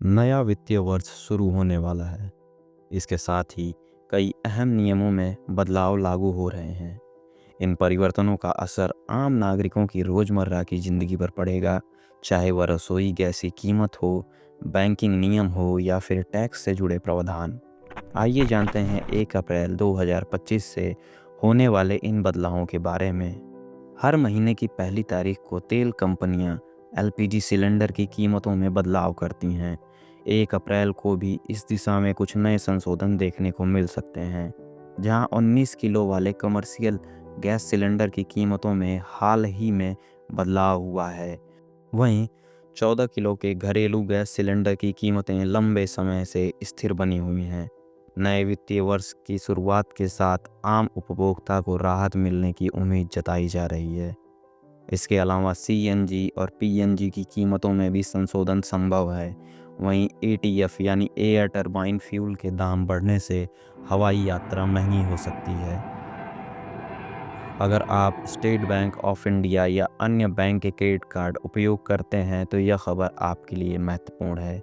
नया वित्तीय वर्ष शुरू होने वाला है। इसके साथ ही कई अहम नियमों में बदलाव लागू हो रहे हैं। इन परिवर्तनों का असर आम नागरिकों की रोज़मर्रा की ज़िंदगी पर पड़ेगा, चाहे वह रसोई गैस की कीमत हो, बैंकिंग नियम हो या फिर टैक्स से जुड़े प्रावधान। आइए जानते हैं 1 अप्रैल 2025 से होने वाले इन बदलावों के बारे में। हर महीने की पहली तारीख को तेल कंपनियां एलपीजी सिलेंडर की कीमतों में बदलाव करती हैं। 1 अप्रैल को भी इस दिशा में कुछ नए संशोधन देखने को मिल सकते हैं, जहां 19 किलो वाले कमर्शियल गैस सिलेंडर की कीमतों में हाल ही में बदलाव हुआ है। वहीं 14 किलो के घरेलू गैस सिलेंडर की कीमतें लंबे समय से स्थिर बनी हुई हैं। नए वित्तीय वर्ष की शुरुआत के साथ आम उपभोक्ता को राहत मिलने की उम्मीद जताई जा रही है। इसके अलावा सीएनजी और पीएनजी की कीमतों में भी संशोधन संभव है। वहीं एटीएफ यानी एयर टरबाइन फ्यूल के दाम बढ़ने से हवाई यात्रा महंगी हो सकती है। अगर आप स्टेट बैंक ऑफ इंडिया या अन्य बैंक के क्रेडिट कार्ड उपयोग करते हैं तो यह खबर आपके लिए महत्वपूर्ण है।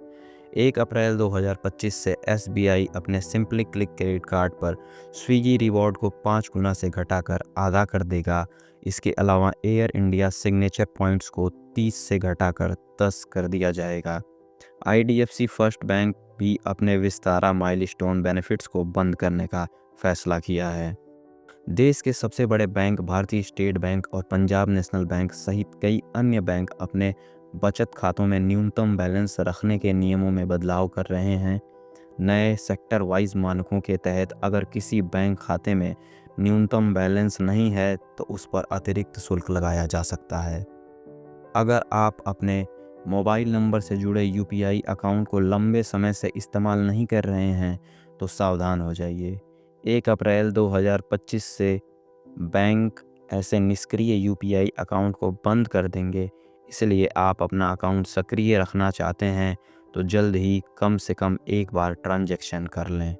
1 अप्रैल 2025 से एसबीआई अपने सिंपली क्लिक क्रेडिट कार्ड पर स्विगी रिवॉर्ड को 5 गुना से घटाकर आधा कर देगा। इसके अलावा एयर इंडिया सिग्नेचर पॉइंट्स को 30 से घटाकर 10 कर दिया जाएगा। आईडीएफसी फर्स्ट बैंक भी अपने विस्तारा माइलस्टोन बेनिफिट्स को बंद करने का फैसला किया है। देश के सबसे बड़े बैंक भारतीय स्टेट बैंक और पंजाब नेशनल बैंक सहित कई अन्य बैंक अपने बचत खातों में न्यूनतम बैलेंस रखने के नियमों में बदलाव कर रहे हैं। नए सेक्टर वाइज मानकों के तहत अगर किसी बैंक खाते में न्यूनतम बैलेंस नहीं है तो उस पर अतिरिक्त शुल्क लगाया जा सकता है। अगर आप अपने मोबाइल नंबर से जुड़े यूपीआई अकाउंट को लंबे समय से इस्तेमाल नहीं कर रहे हैं तो सावधान हो जाइए। 1 अप्रैल 2025 से बैंक ऐसे निष्क्रिय यूपीआई अकाउंट को बंद कर देंगे। इसलिए आप अपना अकाउंट सक्रिय रखना चाहते हैं तो जल्द ही कम से कम एक बार ट्रांजैक्शन कर लें।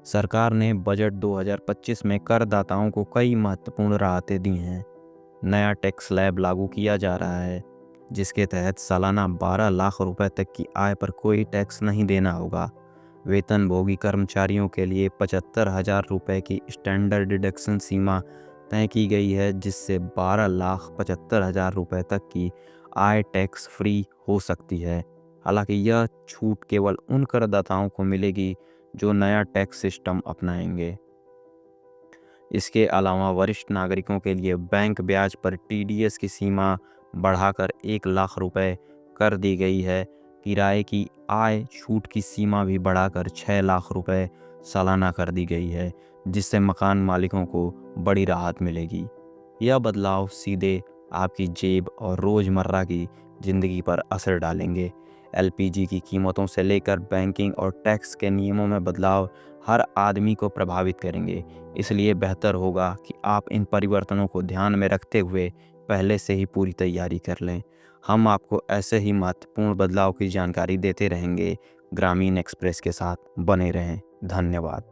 सरकार ने बजट 2025 में करदाताओं को कई महत्वपूर्ण राहतें दी हैं। नया टैक्स स्लैब लागू किया जा रहा है, जिसके तहत सालाना 12 लाख रुपए तक की आय पर कोई टैक्स नहीं देना होगा। वेतनभोगी कर्मचारियों के लिए 75,000 रुपये की स्टैंडर्ड डिडक्शन सीमा तय की गई है, जिससे 12,75,000 रुपये तक की आय टैक्स फ्री हो सकती है। हालांकि यह छूट केवल उन करदाताओं को मिलेगी जो नया टैक्स सिस्टम अपनाएंगे। इसके अलावा वरिष्ठ नागरिकों के लिए बैंक ब्याज पर टीडीएस की सीमा बढ़ाकर 1 लाख रुपए कर दी गई है। किराए की आय छूट की सीमा भी बढ़ाकर 6 लाख रुपए सालाना कर दी गई है, जिससे मकान मालिकों को बड़ी राहत मिलेगी। यह बदलाव सीधे आपकी जेब और रोज़मर्रा की ज़िंदगी पर असर डालेंगे। एलपीजी की कीमतों से लेकर बैंकिंग और टैक्स के नियमों में बदलाव हर आदमी को प्रभावित करेंगे। इसलिए बेहतर होगा कि आप इन परिवर्तनों को ध्यान में रखते हुए पहले से ही पूरी तैयारी कर लें। हम आपको ऐसे ही महत्वपूर्ण बदलाव की जानकारी देते रहेंगे। ग्रामीण एक्सप्रेस के साथ बने रहें। धन्यवाद।